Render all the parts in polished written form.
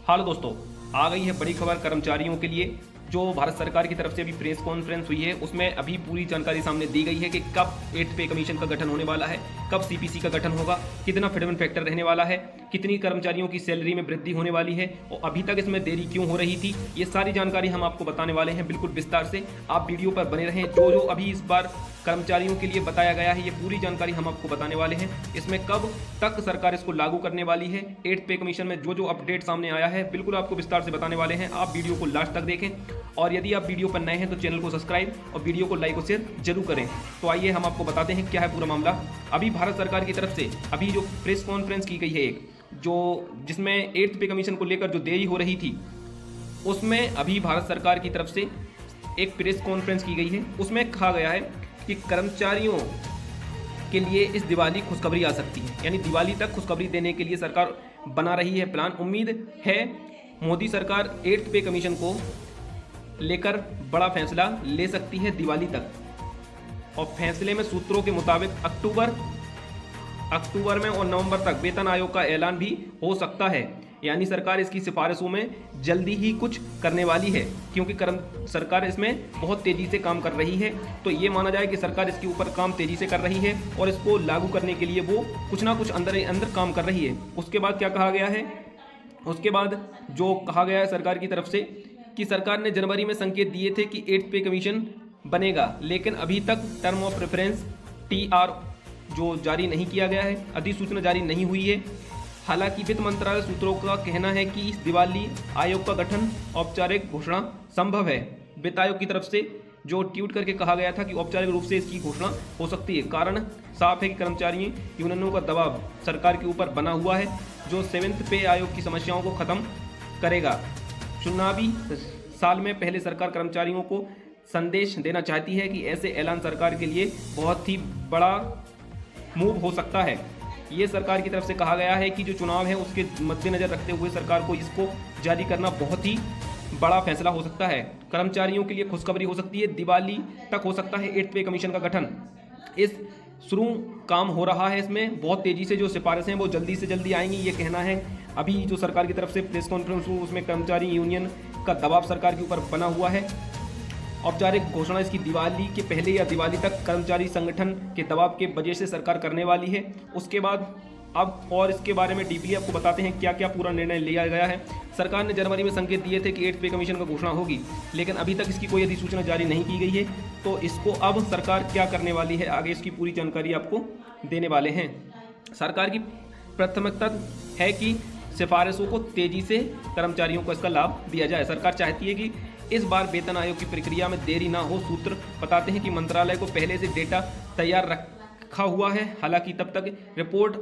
हाल दोस्तों, आ गई है बड़ी खबर कर्मचारियों के लिए। जो भारत सरकार की तरफ से अभी प्रेस कॉन्फ्रेंस हुई है उसमें अभी पूरी जानकारी सामने दी गई है कि कब 8th पे कमीशन का गठन होने वाला है, कब सीपीसी का गठन होगा, कितना फिटमेंट फैक्टर रहने वाला है, कितनी कर्मचारियों की सैलरी में वृद्धि होने वाली है और अभी तक इसमें देरी क्यों हो रही थी। ये सारी जानकारी हम आपको बताने वाले हैं बिल्कुल विस्तार से। आप वीडियो पर बने रहें। जो जो अभी इस बार कर्मचारियों के लिए बताया गया है ये पूरी जानकारी हम आपको बताने वाले हैं। इसमें कब तक सरकार इसको लागू करने वाली है, 8th पे कमीशन में जो जो अपडेट सामने आया है बिल्कुल आपको विस्तार से बताने वाले हैं। आप वीडियो को लास्ट तक देखें और यदि आप वीडियो पर नए हैं तो चैनल को सब्सक्राइब और वीडियो को लाइक और शेयर जरूर करें। तो आइए हम आपको बताते हैं क्या है पूरा मामला। अभी भारत सरकार की तरफ से अभी जो प्रेस कॉन्फ्रेंस की गई है एक, जो जिसमें 8th पे कमीशन को लेकर जो देरी हो रही थी उसमें अभी भारत सरकार की तरफ से एक प्रेस कॉन्फ्रेंस की गई है। उसमें कहा गया है कि कर्मचारियों के लिए इस दिवाली खुशखबरी आ सकती है, यानी दिवाली तक खुशखबरी देने के लिए सरकार बना रही है प्लान। उम्मीद है मोदी सरकार 8th पे कमीशन को लेकर बड़ा फैसला ले सकती है दिवाली तक। और फैसले में सूत्रों के मुताबिक अक्टूबर में और नवंबर तक वेतन आयोग का ऐलान भी हो सकता है, यानी सरकार इसकी सिफारिशों में जल्दी ही कुछ करने वाली है क्योंकि सरकार इसमें बहुत तेज़ी से काम कर रही है। तो ये माना जाए कि सरकार इसके ऊपर काम तेज़ी से कर रही है और इसको लागू करने के लिए वो कुछ ना कुछ अंदर काम कर रही है। उसके बाद क्या कहा गया है, उसके बाद जो कहा गया है सरकार की तरफ से कि सरकार ने जनवरी में संकेत दिए थे कि 8th पे कमीशन बनेगा, लेकिन अभी तक टर्म ऑफ रेफरेंस TR जो जारी नहीं किया गया है, अधिसूचना जारी नहीं हुई है। हालांकि वित्त मंत्रालय सूत्रों का कहना है कि इस दिवाली आयोग का गठन औपचारिक घोषणा संभव है। वित्त आयोग की तरफ से जो ट्वीट करके कहा गया था कि औपचारिक रूप से इसकी घोषणा हो सकती है। कारण साफ है कि कर्मचारी यूनियनों का दबाव सरकार के ऊपर बना हुआ है जो 7th पे आयोग की समस्याओं को खत्म करेगा। चुनावी साल में पहले सरकार कर्मचारियों को संदेश देना चाहती है कि ऐसे ऐलान सरकार के लिए बहुत ही बड़ा मूव हो सकता है। ये सरकार की तरफ से कहा गया है कि जो चुनाव है उसके मद्देनजर रखते हुए सरकार को इसको जारी करना बहुत ही बड़ा फैसला हो सकता है। कर्मचारियों के लिए खुशखबरी हो सकती है, दिवाली तक हो सकता है 8th पे कमीशन का गठन। इस शुरू काम हो रहा है, इसमें बहुत तेज़ी से जो सिफारिशें हैं वो जल्दी से जल्दी आएंगी, ये कहना है। अभी जो सरकार की तरफ से प्रेस कॉन्फ्रेंस हुई उसमें कर्मचारी यूनियन का दबाव सरकार के ऊपर बना हुआ है। औपचारिक घोषणा इसकी दिवाली के पहले या दिवाली तक कर्मचारी संगठन के दबाव के वजह से सरकार करने वाली है। उसके बाद अब और इसके बारे में डीपली आपको बताते हैं क्या क्या पूरा निर्णय लिया गया है। सरकार ने जनवरी में संकेत दिए थे कि 8th पे कमीशन का घोषणा होगी, लेकिन अभी तक इसकी कोई अधिसूचना जारी नहीं की गई है। तो इसको अब सरकार क्या करने वाली है आगे, इसकी पूरी जानकारी आपको देने वाले हैं। सरकार की प्राथमिकता है कि सिफारिशों को तेज़ी से कर्मचारियों को इसका लाभ दिया जाए। सरकार चाहती है कि इस बार वेतन आयोग की प्रक्रिया में देरी ना हो। सूत्र बताते हैं कि मंत्रालय को पहले से डेटा तैयार रखा हुआ है, हालांकि तब तक रिपोर्ट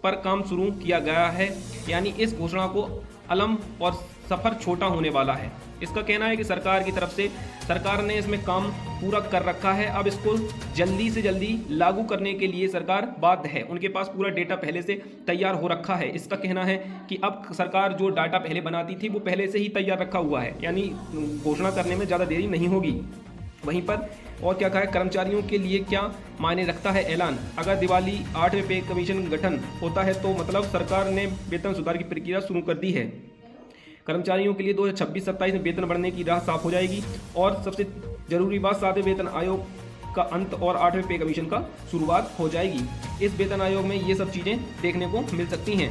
पर काम शुरू किया गया है, यानी इस घोषणा को अलम और सफ़र छोटा होने वाला है। इसका कहना है कि सरकार की तरफ से सरकार ने इसमें काम पूरा कर रखा है, अब इसको जल्दी से जल्दी लागू करने के लिए सरकार बाध्य है। उनके पास पूरा डेटा पहले से तैयार हो रखा है। इसका कहना है कि अब सरकार जो डाटा पहले बनाती थी वो पहले से ही तैयार रखा हुआ है, यानी घोषणा करने में ज़्यादा देरी नहीं होगी। वहीं पर और क्या कहा है, कर्मचारियों के लिए क्या मायने रखता है ऐलान। अगर दिवाली 8वें पे कमीशन गठन होता है तो मतलब सरकार ने वेतन सुधार की प्रक्रिया शुरू कर दी है। कर्मचारियों के लिए 2026-27 में वेतन बढ़ने की राह साफ हो जाएगी और सबसे जरूरी बात 7वें वेतन आयोग का अंत और 8वें पे कमीशन का शुरुआत हो जाएगी। इस वेतन आयोग में ये सब चीज़ें देखने को मिल सकती हैं।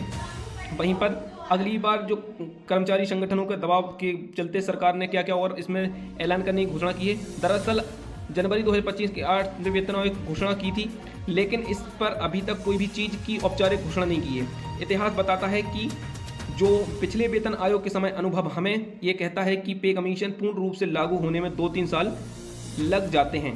वहीं पर अगली बार जो कर्मचारी संगठनों के दबाव के चलते सरकार ने क्या क्या और इसमें ऐलान करने की घोषणा की है। दरअसल जनवरी 2025 के 8वें वेतन आयोग घोषणा की थी, लेकिन इस पर अभी तक कोई भी चीज़ की औपचारिक घोषणा नहीं की है। इतिहास बताता है कि जो पिछले वेतन आयोग के समय अनुभव हमें ये कहता है कि पे कमीशन पूर्ण रूप से लागू होने में 2-3 साल लग जाते हैं।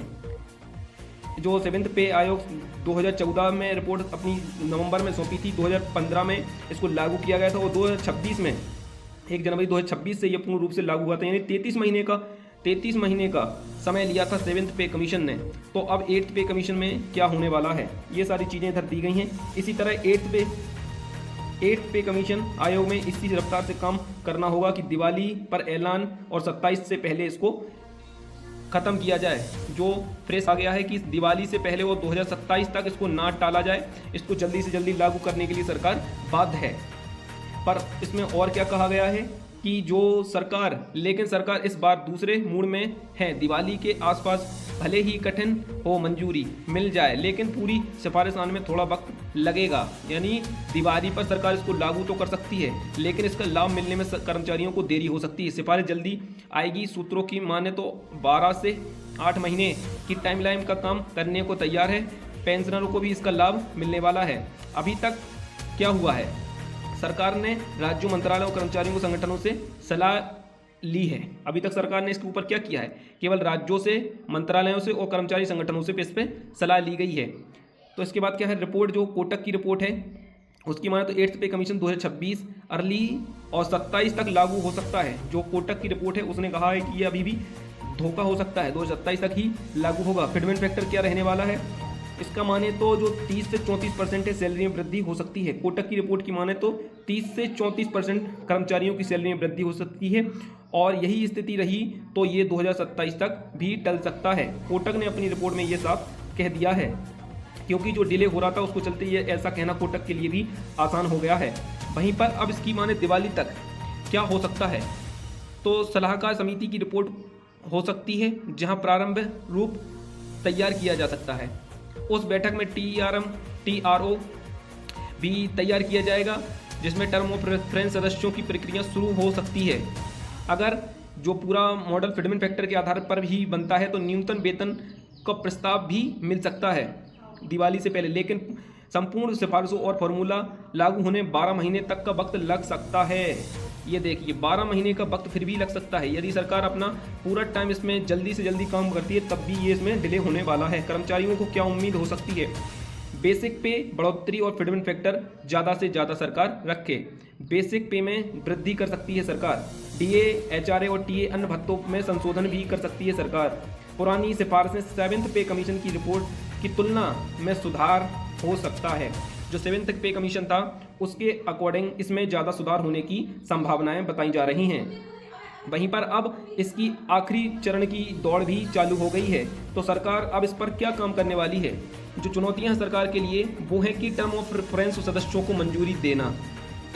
जो 7th पे आयोग 2014 में रिपोर्ट अपनी नवंबर में सौंपी थी, 2015 में इसको लागू किया गया था और 2026 में 1 जनवरी 2026 से ये पूर्ण रूप से लागू हुआ था, यानी 33 महीने का समय लिया था 7th पे कमीशन ने। तो अब 8th पे कमीशन में क्या होने वाला है, ये सारी चीज़ें इधर दी गई हैं। इसी तरह 8th पे कमीशन आयोग में इसी रफ्तार से काम करना होगा कि दिवाली पर ऐलान और 27 से पहले इसको ख़त्म किया जाए। जो फ्रेश आ गया है कि दिवाली से पहले वो 2027 तक इसको ना टाला जाए, इसको जल्दी से जल्दी लागू करने के लिए सरकार बाध्य है। पर इसमें और क्या कहा गया है कि जो सरकार इस बार दूसरे मूड में है। दिवाली के आसपास भले ही कठिन हो मंजूरी मिल जाए, लेकिन पूरी सिफारिश आने में थोड़ा वक्त लगेगा। यानी दिवाली पर सरकार इसको लागू तो कर सकती है, लेकिन इसका लाभ मिलने में कर्मचारियों को देरी हो सकती है। सिफारिश जल्दी आएगी। सूत्रों की माने तो 12 से 8 महीने की टाइमलाइन का काम करने को तैयार है। पेंशनरों को भी इसका लाभ मिलने वाला है। अभी तक क्या हुआ है, सरकार ने राज्यों, मंत्रालयों, कर्मचारियों को संगठनों से सलाह ली है। अभी तक सरकार ने इसके ऊपर क्या किया है, केवल राज्यों से, मंत्रालयों से और कर्मचारी संगठनों से इस पे सलाह ली गई है। तो इसके बाद क्या है, रिपोर्ट जो कोटक की रिपोर्ट है उसकी माने तो 8th पे कमीशन 2026 अर्ली और 27 तक लागू हो सकता है। जो कोटक की रिपोर्ट है उसने कहा है कि ये अभी भी धोखा हो सकता है, 2027 तक ही लागू होगा। फिटमेंट फैक्टर क्या रहने वाला है, इसका माने तो जो 30 से 34% है सैलरी में वृद्धि हो सकती है। कोटक की रिपोर्ट की माने तो 30 से 34% कर्मचारियों की सैलरी में वृद्धि हो सकती है, और यही स्थिति रही तो ये 2027 तक भी टल सकता है। कोटक ने अपनी रिपोर्ट में ये साफ कह दिया है, क्योंकि जो डिले हो रहा था उसको चलते ये ऐसा कहना कोटक के लिए भी आसान हो गया है। वहीं पर अब इसकी माने दिवाली तक क्या हो सकता है, तो सलाहकार समिति की रिपोर्ट हो सकती है, जहां प्रारंभ रूप तैयार किया जा सकता है। उस बैठक में TRO भी तैयार किया जाएगा, जिसमें टर्म ऑफ रेफरेंस सदस्यों की प्रक्रिया शुरू हो सकती है। अगर जो पूरा मॉडल फिटमेंट फैक्टर के आधार पर भी बनता है तो न्यूनतम वेतन का प्रस्ताव भी मिल सकता है दिवाली से पहले, लेकिन संपूर्ण सिफारिशों और फॉर्मूला लागू होने 12 महीने तक का वक्त लग सकता है। ये देखिए 12 महीने का वक्त फिर भी लग सकता है। यदि सरकार अपना पूरा टाइम इसमें जल्दी से जल्दी काम करती है तब भी ये इसमें डिले होने वाला है। कर्मचारियों को क्या उम्मीद हो सकती है, बेसिक पे बढ़ोतरी और फिटमेंट फैक्टर ज़्यादा से ज़्यादा सरकार रखे। बेसिक पे में वृद्धि कर सकती है सरकार। DA, HRA और TA अन्य भत्तों में संशोधन भी कर सकती है सरकार। पुरानी सिफारिशें 7th पे कमीशन की रिपोर्ट की तुलना में सुधार हो सकता है। जो 7th पे कमीशन था उसके अकॉर्डिंग इसमें ज़्यादा सुधार होने की संभावनाएं बताई जा रही हैं। वहीं पर अब इसकी आखिरी चरण की दौड़ भी चालू हो गई है। तो सरकार अब इस पर क्या काम करने वाली है। जो चुनौतियां हैं सरकार के लिए वो है कि टर्म ऑफ रेफरेंस सदस्यों को मंजूरी देना।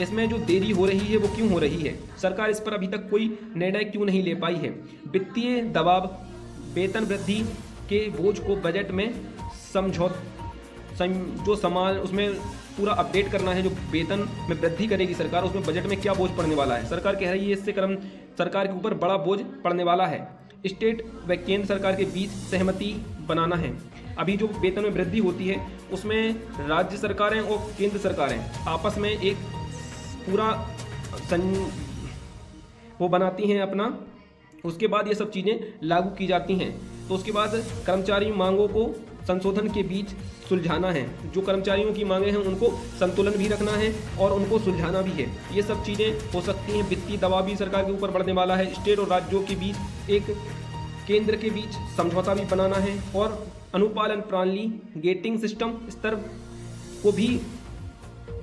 इसमें जो देरी हो रही है वो क्यों हो रही है, सरकार इस पर अभी तक कोई निर्णय क्यों नहीं ले पाई है। वित्तीय दबाव, वेतन वृद्धि के बोझ को बजट में जो समान उसमें पूरा अपडेट करना है। जो वेतन में वृद्धि करेगी सरकार, उसमें बजट में क्या बोझ पड़ने वाला है। सरकार कह रही है इससे सरकार के ऊपर बड़ा बोझ पड़ने वाला है। स्टेट व केंद्र सरकार के बीच सहमति बनाना है। अभी जो वेतन में वृद्धि होती है उसमें राज्य सरकारें और केंद्र सरकारें आपस में एक पूरा वो बनाती हैं अपना, उसके बाद ये सब चीज़ें लागू की जाती हैं। तो उसके बाद कर्मचारी मांगों को संशोधन के बीच सुलझाना है। जो कर्मचारियों की मांगे हैं उनको संतुलन भी रखना है और उनको सुलझाना भी है। ये सब चीज़ें हो सकती हैं। वित्तीय दबाव भी सरकार के ऊपर बढ़ने वाला है। स्टेट और राज्यों के बीच एक केंद्र के बीच समझौता भी बनाना है, और अनुपालन प्रणाली, गेटिंग सिस्टम स्तर को भी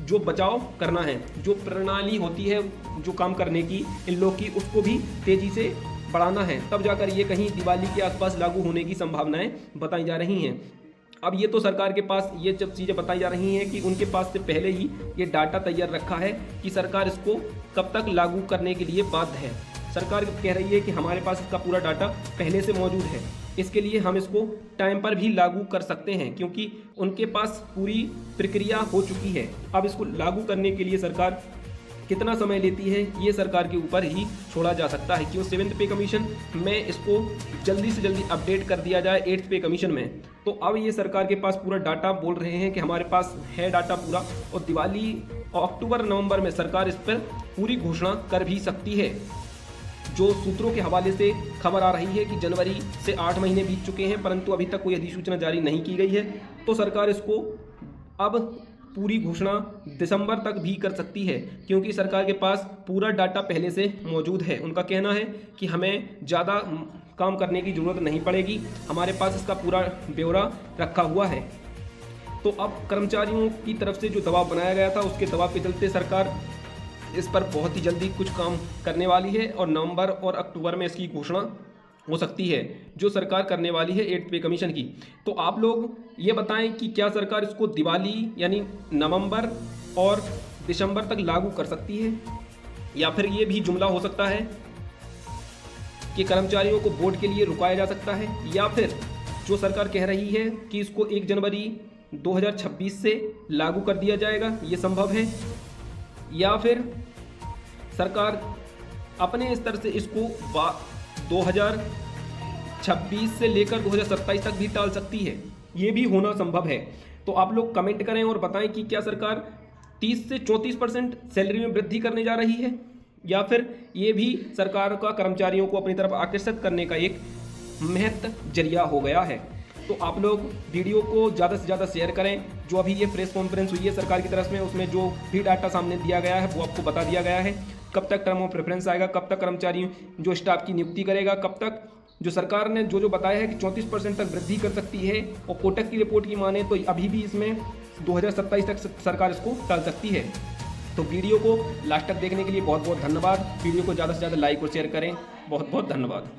जो बचाव करना है। जो प्रणाली होती है जो काम करने की इन लोग की, उसको भी तेज़ी से बढ़ाना है। तब जाकर ये कहीं दिवाली के आसपास लागू होने की संभावनाएं बताई जा रही हैं। अब ये तो सरकार के पास ये जब चीज़ें बताई जा रही हैं कि उनके पास से पहले ही ये डाटा तैयार रखा है कि सरकार इसको कब तक लागू करने के लिए बाध्य है। सरकार कह रही है कि हमारे पास इसका पूरा डाटा पहले से मौजूद है, इसके लिए हम इसको टाइम पर भी लागू कर सकते हैं, क्योंकि उनके पास पूरी प्रक्रिया हो चुकी है। अब इसको लागू करने के लिए सरकार कितना समय लेती है ये सरकार के ऊपर ही छोड़ा जा सकता है। क्यों 7th पे कमीशन में इसको जल्दी से जल्दी अपडेट कर दिया जाए 8th पे कमीशन में। तो अब ये सरकार के पास पूरा डाटा बोल रहे हैं कि हमारे पास है डाटा पूरा, और दिवाली अक्टूबर नवंबर में सरकार इस पर पूरी घोषणा कर भी सकती है। जो सूत्रों के हवाले से खबर आ रही है कि जनवरी से 8 महीने बीत चुके हैं, परंतु अभी तक कोई अधिसूचना जारी नहीं की गई है। तो सरकार इसको अब पूरी घोषणा दिसंबर तक भी कर सकती है, क्योंकि सरकार के पास पूरा डाटा पहले से मौजूद है। उनका कहना है कि हमें ज़्यादा काम करने की ज़रूरत नहीं पड़ेगी, हमारे पास इसका पूरा ब्यौरा रखा हुआ है। तो अब कर्मचारियों की तरफ से जो दबाव बनाया गया था उसके दबाव के चलते सरकार इस पर बहुत ही जल्दी कुछ काम करने वाली है, और नवंबर और अक्टूबर में इसकी घोषणा हो सकती है जो सरकार करने वाली है 8th पे कमीशन की। तो आप लोग ये बताएं कि क्या सरकार इसको दिवाली यानी नवंबर और दिसंबर तक लागू कर सकती है। या फिर ये भी जुमला हो सकता है कि कर्मचारियों को बोर्ड के लिए रुकाया जा सकता है, या फिर जो सरकार कह रही है कि इसको 1 जनवरी 2026 से लागू कर दिया जाएगा, ये संभव है। या फिर सरकार अपने स्तर से इसको 2026 से लेकर 2027 तक भी टाल सकती है, ये भी होना संभव है। तो आप लोग कमेंट करें और बताएं कि क्या सरकार 30 से 34% सैलरी में वृद्धि करने जा रही है, या फिर ये भी सरकार का कर्मचारियों को अपनी तरफ आकर्षित करने का एक महत्व जरिया हो गया है। तो आप लोग वीडियो को ज़्यादा से ज़्यादा शेयर करें। जो अभी ये प्रेस कॉन्फ्रेंस हुई है सरकार की तरफ में, उसमें जो भी डाटा सामने दिया गया है वो आपको बता दिया गया है। कब तक टर्म ऑफ प्रेफरेंस आएगा, कब तक कर्मचारी जो स्टाफ की नियुक्ति करेगा, कब तक जो सरकार ने जो बताया है कि 34% तक वृद्धि कर सकती है, और कोटक की रिपोर्ट की माने तो अभी भी इसमें 2027 तक सरकार इसको टाल सकती है। तो वीडियो को लास्ट तक देखने के लिए बहुत बहुत धन्यवाद। वीडियो को ज़्यादा से ज़्यादा लाइक और शेयर करें। बहुत बहुत धन्यवाद।